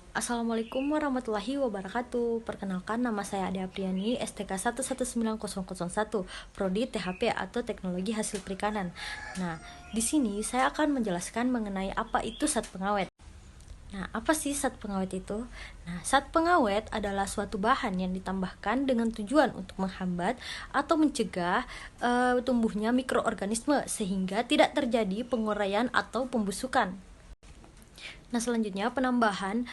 Assalamualaikum warahmatullahi wabarakatuh. Perkenalkan, nama saya Ade Apriani, STK 119001, Prodi THP atau Teknologi Hasil Perikanan. Nah, di sini saya akan menjelaskan mengenai apa itu zat pengawet. Nah, apa sih zat pengawet itu? Nah, zat pengawet adalah suatu bahan yang ditambahkan dengan tujuan untuk menghambat atau mencegah tumbuhnya mikroorganisme sehingga tidak terjadi penguraian atau pembusukan. Nah, selanjutnya penambahan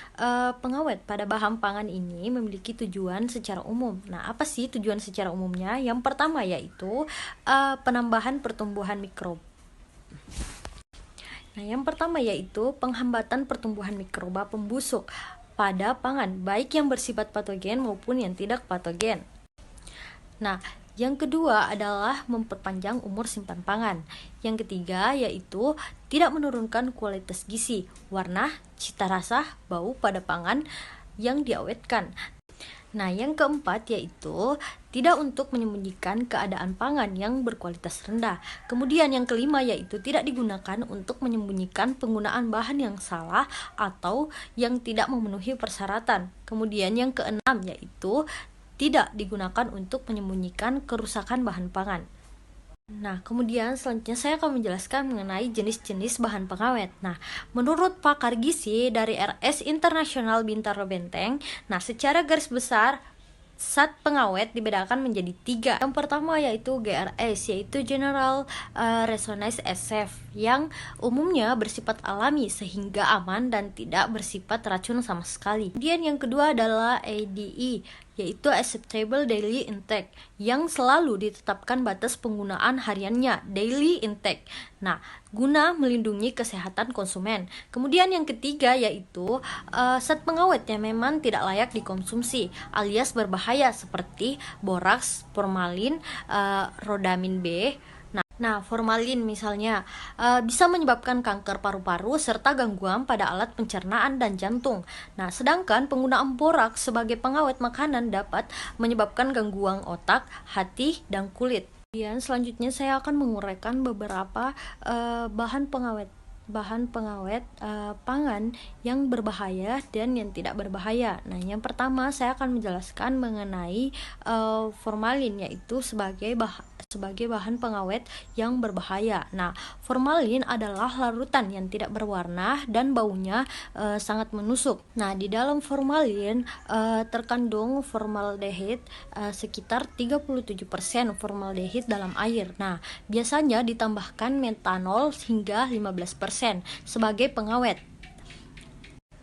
pengawet pada bahan pangan ini memiliki tujuan secara umum. Nah, apa sih tujuan secara umumnya? Yang pertama yaitu penambahan pertumbuhan mikroba. Nah, yang pertama yaitu penghambatan pertumbuhan mikroba pembusuk pada pangan, baik yang bersifat patogen maupun yang tidak patogen. Nah, yang kedua adalah memperpanjang umur simpan pangan. Yang ketiga yaitu tidak menurunkan kualitas gizi, warna, cita rasa, bau pada pangan yang diawetkan. Nah, yang keempat yaitu tidak untuk menyembunyikan keadaan pangan yang berkualitas rendah. Kemudian yang kelima yaitu tidak digunakan untuk menyembunyikan penggunaan bahan yang salah atau yang tidak memenuhi persyaratan. Kemudian yang keenam yaitu tidak digunakan untuk menyembunyikan kerusakan bahan pangan. Nah, kemudian selanjutnya saya akan menjelaskan mengenai jenis-jenis bahan pengawet. Nah, menurut pakar gizi dari RS Internasional Bintaro Benteng, nah secara garis besar zat pengawet dibedakan menjadi 3. Yang pertama yaitu GRS, yaitu General Resonance SF, yang umumnya bersifat alami sehingga aman dan tidak bersifat racun sama sekali. Kemudian yang kedua adalah ADE, yaitu Acceptable Daily Intake, yang selalu ditetapkan batas penggunaan hariannya, daily intake. Nah, guna melindungi kesehatan konsumen. Kemudian yang ketiga yaitu zat pengawet yang memang tidak layak dikonsumsi alias berbahaya seperti boraks, formalin, rodamin B. Nah, formalin misalnya bisa menyebabkan kanker paru-paru serta gangguan pada alat pencernaan dan jantung. Nah, sedangkan penggunaan boraks sebagai pengawet makanan dapat menyebabkan gangguan otak, hati, dan kulit. Kemudian selanjutnya saya akan menguraikan beberapa bahan pengawet pangan yang berbahaya dan yang tidak berbahaya. Nah, yang pertama saya akan menjelaskan mengenai formalin, yaitu sebagai bahan pengawet yang berbahaya. Nah, formalin adalah larutan yang tidak berwarna dan baunya sangat menusuk. Nah, di dalam formalin terkandung formaldehid sekitar 37% formaldehid dalam air. Nah, biasanya ditambahkan metanol hingga 15% sebagai pengawet.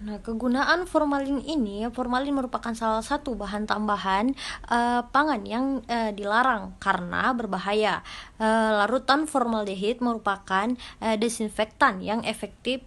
Nah, kegunaan formalin merupakan salah satu bahan tambahan pangan yang dilarang karena berbahaya. Larutan formaldehid merupakan desinfektan yang efektif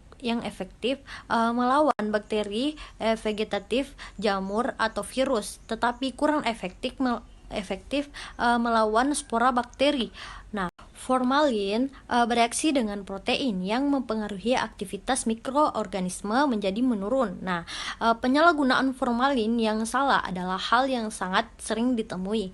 melawan bakteri vegetatif, jamur atau virus, tetapi kurang efektif melawan spora bakteri. Nah, formalin bereaksi dengan protein yang mempengaruhi aktivitas mikroorganisme menjadi menurun. Nah, penyalahgunaan formalin yang salah adalah hal yang sangat sering ditemui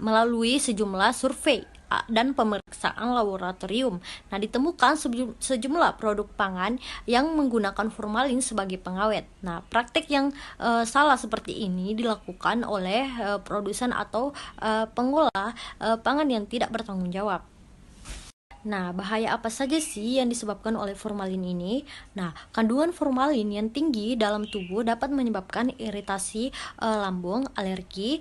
melalui sejumlah survei dan pemeriksaan laboratorium. Nah, ditemukan sejumlah produk pangan yang menggunakan formalin sebagai pengawet. Nah, praktik yang salah seperti ini dilakukan oleh produsen atau pengolah pangan yang tidak bertanggung jawab. Nah, bahaya apa saja sih yang disebabkan oleh formalin ini? Nah, kandungan formalin yang tinggi dalam tubuh dapat menyebabkan iritasi lambung, alergi,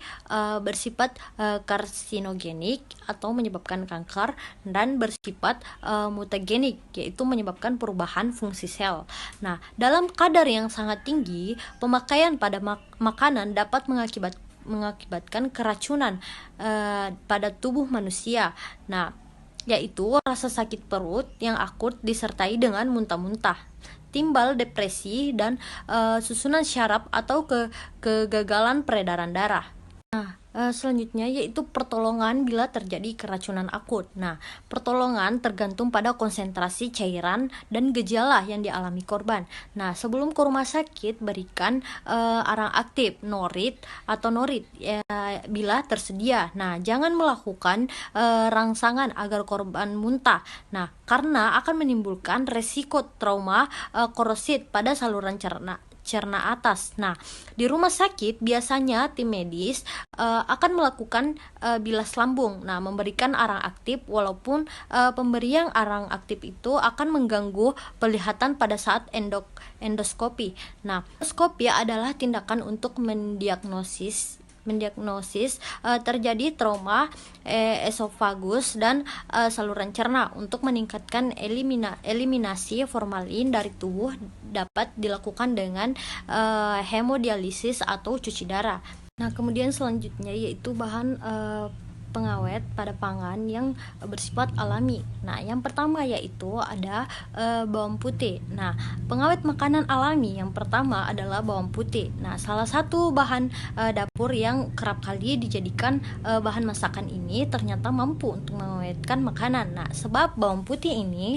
bersifat karsinogenik atau menyebabkan kanker, dan bersifat mutagenik, yaitu menyebabkan perubahan fungsi sel. Nah, dalam kadar yang sangat tinggi, pemakaian pada makanan dapat mengakibatkan keracunan pada tubuh manusia. Nah, yaitu rasa sakit perut yang akut disertai dengan muntah-muntah, timbal depresi, dan susunan syaraf atau kegagalan peredaran darah. Nah, selanjutnya yaitu pertolongan bila terjadi keracunan akut. Nah, pertolongan tergantung pada konsentrasi cairan dan gejala yang dialami korban. Nah, sebelum ke rumah sakit, berikan arang aktif, norit atau norit bila tersedia. Nah, jangan melakukan rangsangan agar korban muntah. Nah, karena akan menimbulkan resiko trauma korosit pada saluran cerna cerna atas. Nah, di rumah sakit biasanya tim medis akan melakukan bilas lambung. Nah, memberikan arang aktif, walaupun pemberian arang aktif itu akan mengganggu penglihatan pada saat endoskopi. Nah, endoskopi adalah tindakan untuk mendiagnosis terjadi trauma esofagus dan saluran cerna. Untuk meningkatkan eliminasi formalin dari tubuh dapat dilakukan dengan hemodialisis atau cuci darah. Nah, kemudian selanjutnya yaitu bahan pengawet pada pangan yang bersifat alami. Nah, yang pertama yaitu ada bawang putih. Nah, pengawet makanan alami yang pertama adalah bawang putih. Nah, salah satu bahan dapur yang kerap kali dijadikan bahan masakan ini ternyata mampu untuk mengawetkan makanan. Nah, sebab bawang putih ini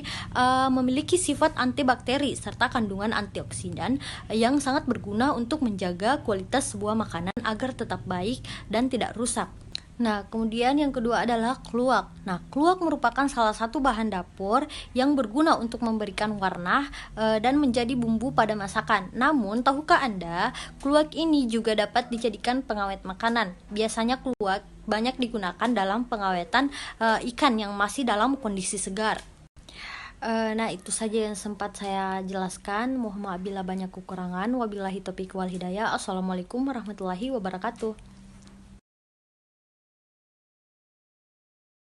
memiliki sifat antibakteri serta kandungan antioksidan yang sangat berguna untuk menjaga kualitas sebuah makanan agar tetap baik dan tidak rusak. Nah, kemudian yang kedua adalah kluwak. Nah, kluwak merupakan salah satu bahan dapur yang berguna untuk memberikan warna dan menjadi bumbu pada masakan. Namun, tahukah Anda, kluwak ini juga dapat dijadikan pengawet makanan. Biasanya kluwak banyak digunakan dalam pengawetan ikan yang masih dalam kondisi segar. Nah, itu saja yang sempat saya jelaskan. Mohon maaf bila banyak kekurangan. Wabillahi taufiq wal hidayah. Assalamualaikum warahmatullahi wabarakatuh.